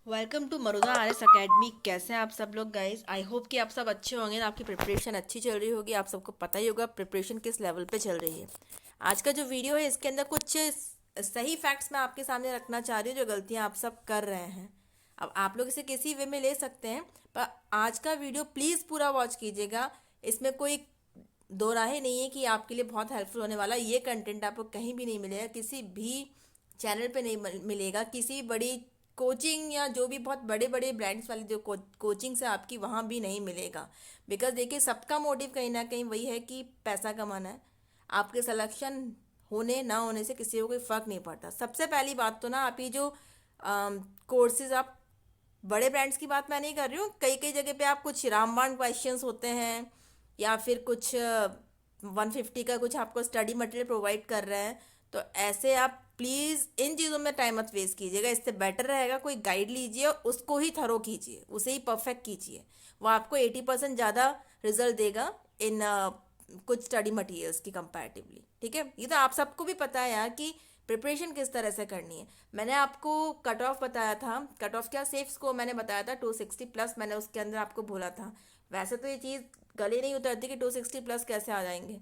Welcome to Maruda R S Academy. कैसे हैं आप सब लोग गाइस? आई होप कि आप सब अच्छे होंगे, आपकी प्रिपरेशन अच्छी चल रही होगी। आप सबको पता ही होगा प्रिपरेशन किस लेवल पे चल रही है। आज का जो वीडियो है इसके अंदर कुछ सही फैक्ट्स मैं आपके सामने रखना चाह रही हूँ जो गलतियाँ आप सब कर रहे हैं। अब आप लोग इसे किसी वे में ले सकते हैं, पर आज का वीडियो प्लीज़ पूरा वॉच कीजिएगा। इसमें कोई दो राहें नहीं है कि आपके लिए बहुत हेल्पफुल होने वाला। ये कंटेंट आपको कहीं भी नहीं मिलेगा, किसी भी चैनल पे नहीं मिलेगा, किसी बड़ी कोचिंग या जो भी बहुत बड़े बड़े ब्रांड्स वाली जो कोचिंग से आपकी वहाँ भी नहीं मिलेगा। बिकॉज देखिए, सबका मोटिव कहीं ना कहीं वही है कि पैसा कमाना है। आपके सिलेक्शन होने ना होने से किसी को कोई फ़र्क नहीं पड़ता। सबसे पहली बात तो ना, आप ये जो कोर्सेज, आप बड़े ब्रांड्स की बात मैं नहीं कर रही हूँ, कई कई जगह पे आप कुछ रामबाण क्वेश्चंस होते हैं या फिर कुछ 150 का कुछ आपको स्टडी मटेरियल प्रोवाइड कर रहे हैं। तो ऐसे आप प्लीज़ इन चीज़ों में टाइम मत वेस्ट कीजिएगा। इससे बेटर रहेगा कोई गाइड लीजिए और उसको ही थरो कीजिए, उसे ही परफेक्ट कीजिए। वो आपको 80% ज़्यादा रिजल्ट देगा इन कुछ स्टडी मटेरियल्स की कंपैरेटिवली। ठीक है, ये तो आप सबको भी पता है यार कि प्रिपरेशन किस तरह से करनी है। मैंने आपको कट ऑफ बताया था, कट ऑफ क्या, सेफ स्कोर मैंने बताया था 260 प्लस, मैंने उसके अंदर आपको बोला था। वैसे तो ये चीज़ गले नहीं उतरती कि 260 प्लस कैसे आ जाएंगे,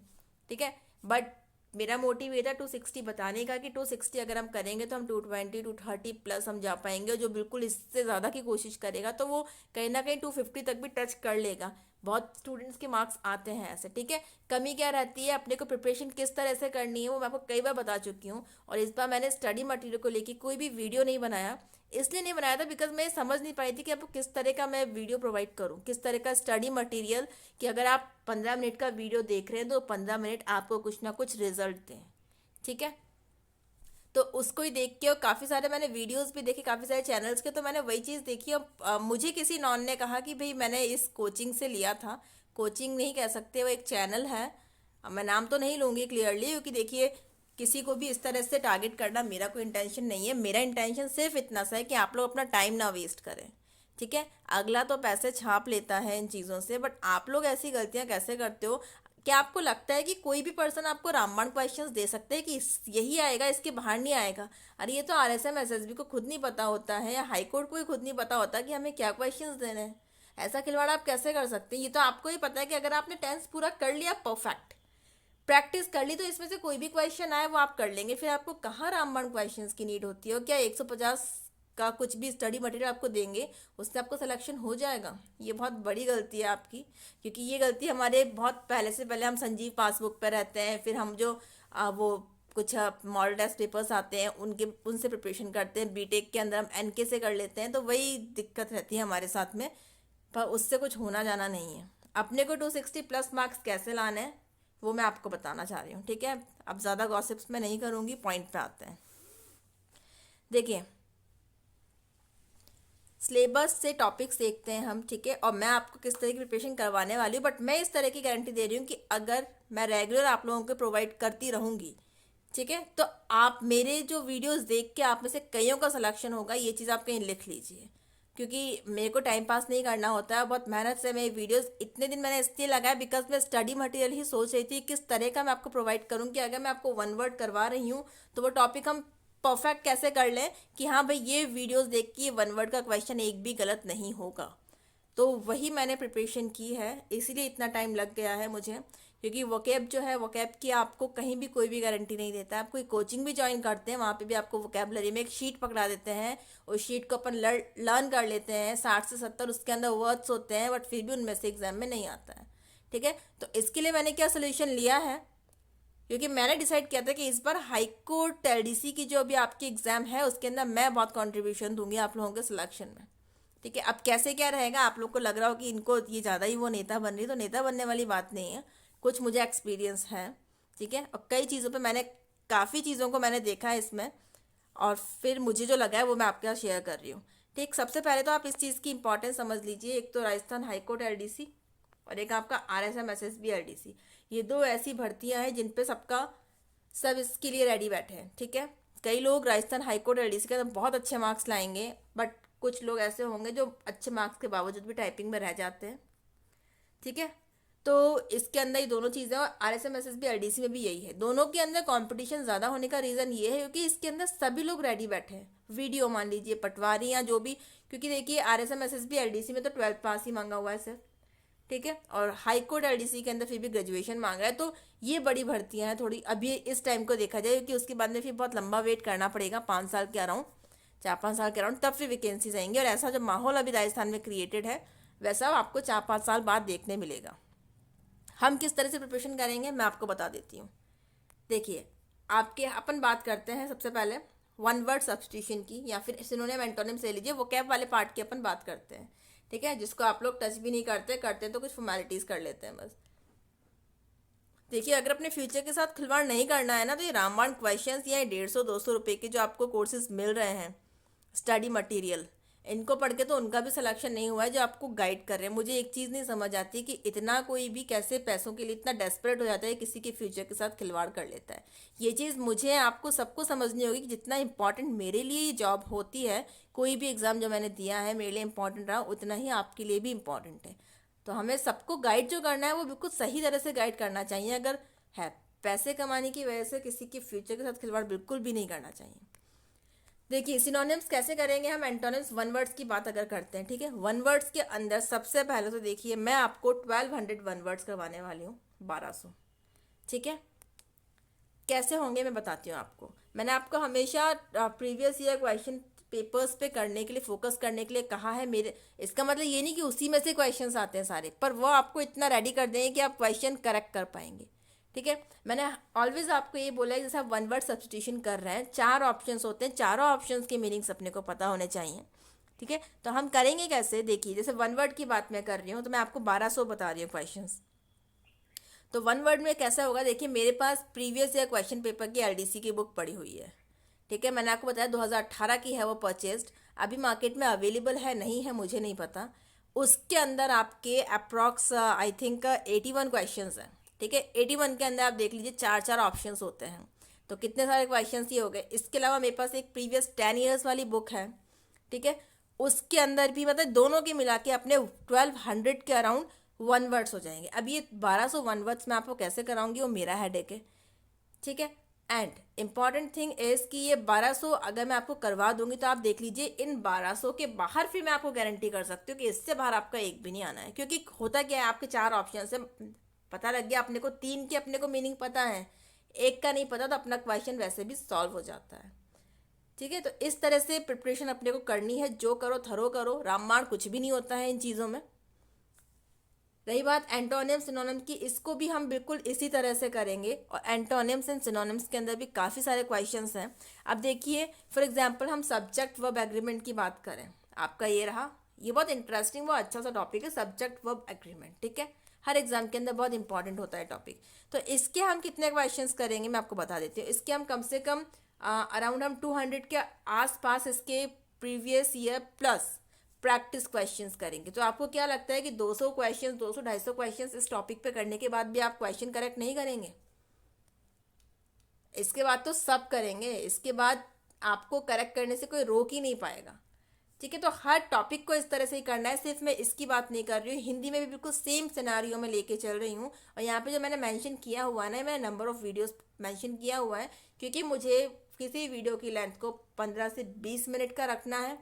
ठीक है, बट मेरा मोटिव ये था 260 बताने का कि 260 अगर हम करेंगे तो हम 220 230 प्लस हम जा पाएंगे। जो बिल्कुल इससे ज़्यादा की कोशिश करेगा तो वो कहीं ना कहीं 250 तक भी टच कर लेगा। बहुत स्टूडेंट्स के मार्क्स आते हैं ऐसे, ठीक है। कमी क्या रहती है, अपने को प्रिपरेशन किस तरह से करनी है वो मैं आपको कई बार बता चुकी हूँ। और इस बार मैंने स्टडी मटेरियल को लेके कोई भी वीडियो नहीं बनाया। इसलिए नहीं बनाया था बिकॉज मैं समझ नहीं पाई थी कि आपको किस तरह का मैं वीडियो प्रोवाइड करूँ, किस तरह का स्टडी मटेरियल, कि अगर आप 15 मिनट का वीडियो देख रहे हैं तो 15 मिनट आपको कुछ ना कुछ रिजल्ट दें। ठीक है, तो उसको ही देख के, और काफ़ी सारे मैंने वीडियोस भी देखे काफ़ी सारे चैनल्स के, तो मैंने वही चीज़ देखी। और मुझे किसी नॉन ने कहा कि भाई मैंने इस कोचिंग से लिया था, कोचिंग नहीं कह सकते, वो एक चैनल है। मैं नाम तो नहीं लूँगी क्लियरली, क्योंकि देखिए किसी को भी इस तरह से टारगेट करना मेरा कोई इंटेंशन नहीं है। मेरा इंटेंशन सिर्फ इतना सा है कि आप लोग अपना टाइम ना वेस्ट करें। ठीक है, अगला तो पैसे छाप लेता है इन चीज़ों से, बट आप लोग ऐसी गलतियाँ कैसे करते हो? क्या आपको लगता है कि कोई भी पर्सन आपको रामबाण क्वेश्चंस दे सकते हैं कि यही आएगा, इसके बाहर नहीं आएगा? अरे ये तो आरएसएम एसएसबी को खुद नहीं पता होता है, या हाई कोर्ट को ही खुद नहीं पता होता कि हमें क्या क्वेश्चंस देने हैं। ऐसा खिलवाड़ आप कैसे कर सकते हैं? ये तो आपको ही पता है कि अगर आपने टेंस पूरा कर लिया परफेक्ट, प्रैक्टिस कर ली, तो इसमें से कोई भी क्वेश्चन आए वो आप कर लेंगे। फिर आपको कहाँ रामबाण क्वेश्चंस की नीड होती है? और क्या 150 का कुछ भी स्टडी मटेरियल आपको देंगे उससे आपको सिलेक्शन हो जाएगा? ये बहुत बड़ी गलती है आपकी, क्योंकि ये गलती हमारे बहुत पहले से, पहले हम संजीव पासबुक पर रहते हैं, फिर हम जो वो कुछ मॉडल टेस्ट पेपर्स आते हैं उनके उनसे प्रिपरेशन करते हैं। बीटेक के अंदर हम एनके से कर लेते हैं, तो वही दिक्कत रहती है हमारे साथ में। पर उससे कुछ होना जाना नहीं है। अपने को 260 प्लस मार्क्स कैसे लाने हैं वो मैं आपको बताना चाह रही हूँ। ठीक है, अब ज़्यादा गॉसिप्स में नहीं करूँगी, पॉइंट पे आते हैं। देखिए, सिलेबस से टॉपिक्स देखते हैं हम, ठीक है, और मैं आपको किस तरह की प्रिपरेशन करवाने वाली हूँ। बट मैं इस तरह की गारंटी दे रही हूँ कि अगर मैं रेगुलर आप लोगों को प्रोवाइड करती रहूँगी, ठीक है, तो आप मेरे जो वीडियोस देख के आप में से कईयों का सिलेक्शन होगा। ये चीज़ आप कहीं लिख लीजिए, क्योंकि मेरे को टाइम पास नहीं करना होता है। बहुत मेहनत से मैं वीडियोस इतने दिन मैंने इसलिए लगाया बिकॉज मैं स्टडी मटेरियल ही सोच रही थी किस तरह का मैं आपको प्रोवाइड करूँ, कि अगर मैं आपको वन वर्ड करवा रही हूँ तो वो टॉपिक हम परफेक्ट कैसे कर लें कि हाँ भाई ये वीडियोस देख के वन वर्ड का क्वेश्चन एक भी गलत नहीं होगा। तो वही मैंने प्रिपरेशन की है, इसीलिए इतना टाइम लग गया है मुझे। क्योंकि वोकैब जो है, वोकैब की आपको कहीं भी कोई भी गारंटी नहीं देता। आप कोई कोचिंग भी ज्वाइन करते हैं वहाँ पे भी आपको वोकैबलरी में एक शीट पकड़ा देते हैं, उस शीट को अपन लर्न कर लेते हैं, 60 से 70 उसके अंदर वर्ड्स होते हैं, बट फिर भी उनमें से एग्जाम में नहीं आता है। ठीक है, तो इसके लिए मैंने क्या सोल्यूशन लिया है, क्योंकि मैंने डिसाइड किया था कि इस बार हाई कोर्ट एलडीसी की जो भी आपकी एग्ज़ाम है उसके अंदर मैं बहुत कंट्रीब्यूशन दूंगी आप लोगों के सिलेक्शन में। ठीक है, अब कैसे क्या रहेगा, आप लोग को लग रहा हो कि इनको ये ज़्यादा ही वो नेता बन रही, तो नेता बनने वाली बात नहीं है। कुछ मुझे एक्सपीरियंस है, ठीक है, और कई चीज़ों पे मैंने, काफ़ी चीज़ों को मैंने देखा है इसमें, और फिर मुझे जो लगा है वो मैं आपके साथ शेयर कर रही हूँ। ठीक, सबसे पहले तो आप इस चीज़ की इंपॉर्टेंस समझ लीजिए। एक तो राजस्थान हाईकोर्ट एलडीसी और एक आपका आरएसएम एसएसबी एलडीसी। ये दो ऐसी भर्तियां हैं जिन पे सब इसके लिए रेडी बैठे हैं। ठीक है, कई लोग राजस्थान हाईकोर्ट एलडीसी के अंदर बहुत अच्छे मार्क्स लाएंगे, बट कुछ लोग ऐसे होंगे जो अच्छे मार्क्स के बावजूद भी टाइपिंग में रह जाते हैं। ठीक है, तो इसके अंदर ये दोनों चीज़ें, और RSMSSB LDC में भी यही है। दोनों के अंदर कंपटीशन ज़्यादा होने का रीज़न ये है क्योंकि इसके अंदर सभी लोग रेडी बैठे हैं। वीडियो मान लीजिए, पटवारी या जो भी, क्योंकि देखिए RSMSSB LDC में तो 12th पास ही मांगा हुआ है सर, ठीक है, और हाई कोर्ट LDC के अंदर फिर भी ग्रेजुएशन मांगा है। तो ये बड़ी भर्तियां हैं थोड़ी अभी इस टाइम को देखा जाए, क्योंकि उसके बाद में फिर बहुत लंबा वेट करना पड़ेगा, 5 साल के अराउंड, 4-5 साल के अराउंड, तब फिर वैकेंसीज आएंगी। और ऐसा जो माहौल अभी राजस्थान में क्रिएटेड है वैसा आपको 4-5 साल बाद देखने मिलेगा। हम किस तरह से प्रिपरेशन करेंगे मैं आपको बता देती हूँ। देखिए, आपके अपन बात करते हैं सबसे पहले वन वर्ड सब्स्टिट्यूशन की, या फिर सिनोनिम एंटोनिम्स ले लीजिए, वो कैब वाले पार्ट की अपन बात करते हैं, ठीक है, जिसको आप लोग टच भी नहीं करते हैं तो कुछ फॉर्मेलिटीज़ कर लेते हैं बस। देखिए, अगर अपने फ्यूचर के साथ खिलवाड़ नहीं करना है ना, तो ये रामबाण क्वेश्चंस या 150-200 रुपये के जो आपको कोर्सेज मिल रहे हैं स्टडी मटेरियल, इनको पढ़ के तो उनका भी सिलेक्शन नहीं हुआ है जो आपको गाइड कर रहे हैं। मुझे एक चीज़ नहीं समझ आती कि इतना कोई भी कैसे पैसों के लिए इतना डेस्परेट हो जाता है, किसी के फ्यूचर के साथ खिलवाड़ कर लेता है। ये चीज़ मुझे आपको सबको समझनी होगी कि जितना इंपॉर्टेंट मेरे लिए ये जॉब होती है, कोई भी एग्ज़ाम जो मैंने दिया है मेरे लिए इंपॉर्टेंट रहा, उतना ही आपके लिए भी इंपॉर्टेंट है। तो हमें सबको गाइड जो करना है वो बिल्कुल सही तरह से गाइड करना चाहिए। अगर है पैसे कमाने की वजह से किसी के फ्यूचर के साथ खिलवाड़ बिल्कुल भी नहीं करना चाहिए। देखिए, सिनोनिम्स कैसे करेंगे हम, एंटोनिम्स वन वर्ड्स की बात अगर करते हैं, ठीक है, वन वर्ड्स के अंदर सबसे पहले तो देखिए मैं आपको 1200 वन वर्ड्स करवाने वाली हूँ, 1200, ठीक है। कैसे होंगे मैं बताती हूँ आपको। मैंने आपको हमेशा प्रीवियस ईयर क्वेश्चन पेपर्स पे करने के लिए, फोकस करने के लिए कहा है। मेरे इसका मतलब ये नहीं कि उसी में से क्वेश्चंस आते हैं सारे, पर वो आपको इतना रेडी कर देंगे कि आप क्वेश्चन करेक्ट कर पाएंगे, ठीक है। मैंने ऑलवेज आपको ये बोला है, जैसे आप वन वर्ड सब्स्टिट्यूशन कर रहे हैं, 4 ऑप्शंस होते हैं, चारों ऑप्शंस के मीनिंग्स अपने को पता होने चाहिए, ठीक है। तो हम करेंगे कैसे, देखिए, जैसे वन वर्ड की बात मैं कर रही हूँ तो मैं आपको 1200 बता रही हूँ क्वेश्चंस। तो वन वर्ड में कैसा होगा, देखिए मेरे पास प्रीवियस ईयर क्वेश्चन पेपर की LDC की बुक पड़ी हुई है, ठीक है। मैंने आपको बताया 2018 की है वो परचेस्ड, अभी मार्केट में अवेलेबल है नहीं है मुझे नहीं पता। उसके अंदर आपके अप्रॉक्स आई थिंक 81 क्वेश्चंस हैं, ठीक है। 81 के अंदर आप देख लीजिए 4-4 ऑप्शंस होते हैं, तो कितने सारे क्वेश्चंस ये हो गए। इसके अलावा मेरे पास एक प्रीवियस 10 ईयर्स वाली बुक है, ठीक है, उसके अंदर भी मतलब दोनों के मिला के अपने 1200 के अराउंड वन वर्ड्स हो जाएंगे। अब ये 1200 वन वर्ड्स मैं आपको कैसे कराऊंगी वो मेरा हेडेक है, ठीक है। एंड इम्पॉर्टेंट थिंग इज कि ये 1200 अगर मैं आपको करवा दूंगी तो आप देख लीजिए इन 1200 के बाहर फिर मैं आपको गारंटी कर सकती हूँ कि इससे बाहर आपका एक भी नहीं आना है। क्योंकि होता क्या है, आपके 4 ऑप्शन है, पता लग गया अपने को, 3 के अपने को मीनिंग पता है, एक का नहीं पता, तो अपना क्वेश्चन वैसे भी सॉल्व हो जाता है, ठीक है। तो इस तरह से प्रिपरेशन अपने को करनी है, जो करो थरो करो, रामबाण कुछ भी नहीं होता है इन चीज़ों में। रही बात एंटोनिम्स सिनोनिम्स की, इसको भी हम बिल्कुल इसी तरह से करेंगे, और एंटोनिम्स एंड सिनोनिम्स के अंदर भी काफ़ी सारे क्वेश्चंस हैं। अब देखिए फॉर एग्जांपल हम सब्जेक्ट वर्ब एग्रीमेंट की बात करें, आपका ये रहा, ये बहुत इंटरेस्टिंग, बहुत अच्छा सा टॉपिक है सब्जेक्ट वर्ब एग्रीमेंट, ठीक है, हर एग्जाम के अंदर बहुत इंपॉर्टेंट होता है टॉपिक। तो इसके हम कितने क्वेश्चंस करेंगे मैं आपको बता देती हूँ। इसके हम कम से कम अराउंड हम 200 के आसपास इसके previous year plus practice questions करेंगे। तो आपको क्या लगता है कि 200 क्वेश्चंस, 200-250 क्वेश्चंस इस टॉपिक पे करने के बाद भी आप क्वेश्चन करेक्ट नहीं करेंगे? इसके बाद तो सब करेंगे, इसके बाद आपको करेक्ट करने से कोई रोक ही नहीं पाएगा, ठीक है। तो हर टॉपिक को इस तरह से ही करना है। सिर्फ मैं इसकी बात नहीं कर रही हूँ, हिंदी में भी बिल्कुल सेम सिनेरियो में लेके चल रही हूँ। और यहाँ पे जो मैंने मेंशन किया हुआ है ना, मैंने नंबर ऑफ वीडियोस मेंशन किया हुआ है, क्योंकि मुझे किसी वीडियो की लेंथ को 15 से 20 मिनट का रखना है,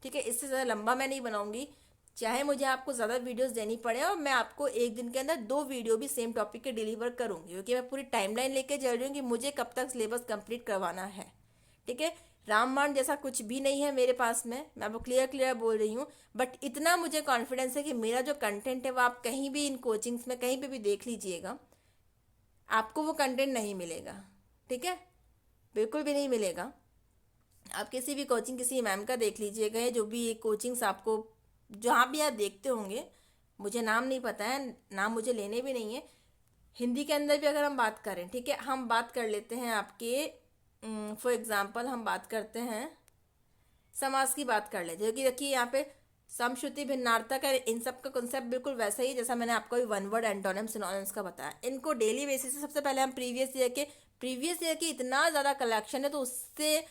ठीक है। इससे ज़्यादा लंबा मैं नहीं बनाऊंगी, चाहे मुझे आपको ज़्यादा वीडियोस देनी पड़े, और मैं आपको एक दिन के अंदर 2 वीडियो भी सेम टॉपिक के डिलीवर करूंगी, क्योंकि मैं पूरी टाइमलाइन लेके चल रही हूँ कि मुझे कब तक सिलेबस कंप्लीट करवाना है, ठीक है। रामबाण जैसा कुछ भी नहीं है मेरे पास में, मैं आपको क्लियर बोल रही हूँ। बट इतना मुझे कॉन्फिडेंस है कि मेरा जो कंटेंट है वो आप कहीं भी इन कोचिंग्स में कहीं पे भी देख लीजिएगा, आपको वो कंटेंट नहीं मिलेगा, ठीक है, बिल्कुल भी नहीं मिलेगा। आप किसी भी कोचिंग, किसी मैम का देख लीजिएगा, या जो भी कोचिंग्स आपको जहाँ भी आप देखते होंगे, मुझे नाम नहीं पता है, नाम मुझे लेने भी नहीं है। हिंदी के अंदर भी अगर हम बात करें, ठीक है, हम बात कर लेते हैं आपके फॉर एग्जांपल हम बात करते हैं समास की बात कर लेते हैं, क्योंकि देखिए यहाँ पे समश्रुति भिन्नार्थक है, इन सब का कॉन्सेप्ट बिल्कुल वैसा ही जैसा मैंने आपको वन वर्ड एंटोनिम सिनोनिम्स का बताया। इनको डेली बेसिस से सबसे पहले हम प्रीवियस ईयर की इतना ज़्यादा कलेक्शन है, तो उससे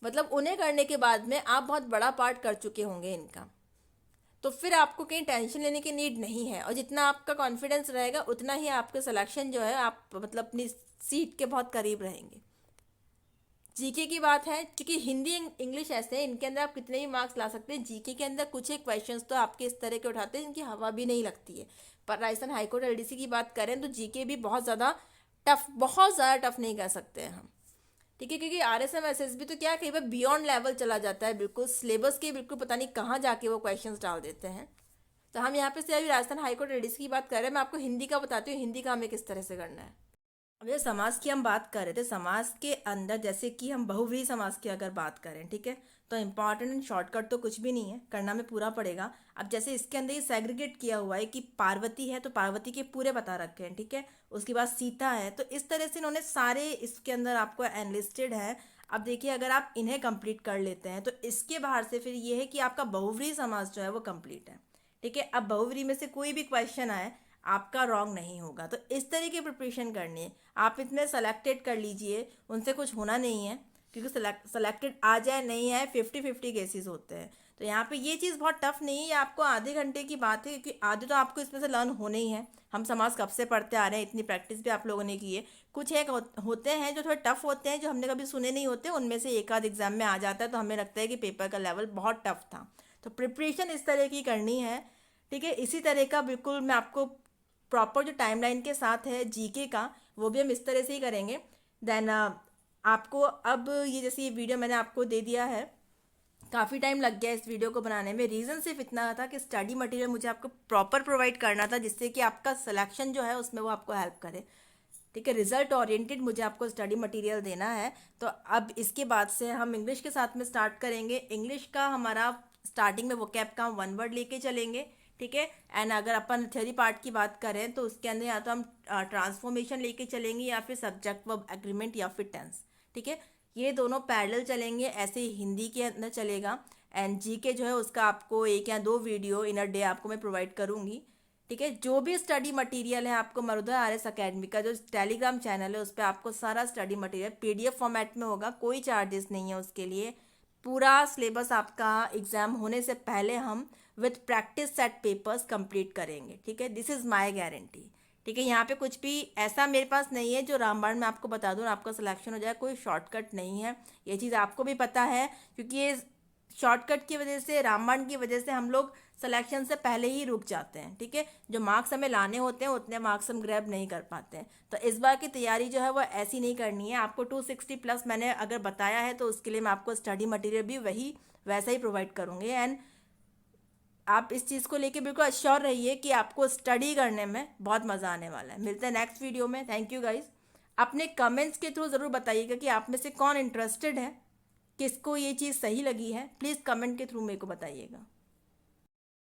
मतलब उन्हें करने के बाद में आप बहुत बड़ा पार्ट कर चुके होंगे इनका, तो फिर आपको कहीं टेंशन लेने की नीड नहीं है। और जितना आपका कॉन्फिडेंस रहेगा उतना ही आपका सिलेक्शन जो है आप मतलब अपनी सीट के बहुत करीब रहेंगे। जीके की बात है, क्योंकि हिंदी इंग्लिश ऐसे हैं, इनके अंदर आप कितने भी मार्क्स ला सकते हैं। जीके के अंदर कुछ एक क्वेश्चंस तो आपके इस तरह के उठाते हैं जिनकी हवा भी नहीं लगती है। पर राजस्थान हाईकोर्ट एलडीसी की बात करें तो जीके भी बहुत ज़्यादा टफ, बहुत ज़्यादा टफ नहीं कह सकते हैं हम, ठीक है। क्योंकि आरएसएम एसएसबी तो क्या कई बार बियॉन्ड लेवल चला जाता है, बिल्कुल सिलेबस के बिल्कुल पता नहीं कहाँ जाके वो क्वेश्चंस डाल देते हैं। तो हम यहाँ पे से अभी राजस्थान हाईकोर्ट एलडीसी की बात कर रहे हैं। मैं आपको हिंदी का बताती हूँ, हिंदी का हमें किस तरह से करना है। अब ये समाज की हम बात कर रहे थे, समाज के अंदर जैसे कि हम बहुव्रीहि समाज की अगर बात करें, ठीक है, तो इम्पॉर्टेंट एंड शॉर्टकट तो कुछ भी नहीं है, करना में पूरा पड़ेगा। अब जैसे इसके अंदर ये सेग्रीगेट किया हुआ है कि पार्वती है तो पार्वती के पूरे बता रखे हैं, ठीक है। उसके बाद सीता है, तो इस तरह से इन्होंने सारे इसके अंदर आपको एनलिस्टेड है। अब देखिए अगर आप इन्हें कंप्लीट कर लेते हैं तो इसके बाहर से फिर ये है कि आपका बहुव्रीहि समाज जो है वो कंप्लीट है, ठीक है। अब बहुव्रीहि में से कोई भी क्वेश्चन आए आपका रॉन्ग नहीं होगा। तो इस तरह की प्रिपरेशन करनी है। आप इसमें सेलेक्टेड कर लीजिए, उनसे कुछ होना नहीं है, क्योंकि सेलेक्टेड आ जाए नहीं आए 50-50 केसेस होते हैं। तो यहाँ पे ये चीज़ बहुत टफ नहीं है, ये आपको आधे घंटे की बात है, क्योंकि आधे तो आपको इसमें से लर्न होने ही है। हम समाज कब से पढ़ते आ रहे हैं, इतनी प्रैक्टिस भी आप लोगों ने की है। कुछ एक होते हैं जो थोड़े टफ होते हैं, जो हमने कभी सुने नहीं होते, उनमें से एक आध एग्जाम में आ जाता है तो हमें लगता है कि पेपर का लेवल बहुत टफ था। तो प्रिपरेशन इस तरह की करनी है, ठीक है। इसी तरह का बिल्कुल मैं आपको प्रॉपर जो टाइमलाइन के साथ है जीके का, वो भी हम इस तरह से ही करेंगे। देन आपको अब ये जैसे ये वीडियो मैंने आपको दे दिया है, काफ़ी टाइम लग गया इस वीडियो को बनाने में। रीज़न सिर्फ इतना था कि स्टडी मटेरियल मुझे आपको प्रॉपर प्रोवाइड करना था, जिससे कि आपका सिलेक्शन जो है उसमें वो आपको हेल्प करे, ठीक है। रिजल्ट ओरिएंटेड मुझे आपको स्टडी मटेरियल देना है। तो अब इसके बाद से हम इंग्लिश के साथ में स्टार्ट करेंगे। इंग्लिश का हमारा स्टार्टिंग में वोकैब का हम 1 वर्ड लेके चलेंगे, ठीक है। एंड अगर अपन थ्योरी पार्ट की बात करें तो उसके अंदर या तो हम ट्रांसफॉर्मेशन लेके चलेंगे या फिर सब्जेक्ट वर्ब एग्रीमेंट या फिर टेंस, ठीक है। ये दोनों पैरेलल चलेंगे, ऐसे ही हिंदी के अंदर चलेगा। एंड जीके जो है उसका आपको 1 या 2 वीडियो इन अ डे आपको मैं प्रोवाइड करूँगी, ठीक है। जो भी स्टडी मटेरियल है आपको मरुधर आरएस अकेडमी का जो टेलीग्राम चैनल है उस पर आपको सारा स्टडी मटेरियल पीडीएफ फॉर्मेट में होगा, कोई चार्जेस नहीं है उसके लिए। पूरा सिलेबस आपका एग्ज़ाम होने से पहले हम with practice set papers complete करेंगे, ठीक है। दिस इज़ माय गारंटी, ठीक है। यहाँ पे कुछ भी ऐसा मेरे पास नहीं है जो रामबाण में आपको बता दूँ आपका सिलेक्शन हो जाए, कोई शॉर्टकट नहीं है। ये चीज़ आपको भी पता है, क्योंकि ये शॉर्टकट की वजह से, रामबाण की वजह से हम लोग सिलेक्शन से पहले ही रुक जाते हैं, ठीक है। जो मार्क्स हमें लाने होते हैं उतने मार्क्स हम ग्रैब नहीं कर पाते हैं। तो इस बार की तैयारी जो है वो ऐसी नहीं करनी है। आपको 260 प्लस मैंने अगर बताया है तो उसके लिए मैं आपको स्टडी मटेरियल भी वही वैसा ही प्रोवाइड करूँगी। एंड आप इस चीज़ को लेके बिल्कुल अश्योर रहिए कि आपको स्टडी करने में बहुत मज़ा आने वाला है। मिलते हैं नेक्स्ट वीडियो में। Thank you guys. अपने कमेंट्स के थ्रू ज़रूर बताइएगा कि आप में से कौन इंटरेस्टेड है, किसको ये चीज़ सही लगी है, प्लीज़ कमेंट के थ्रू मेरे को बताइएगा।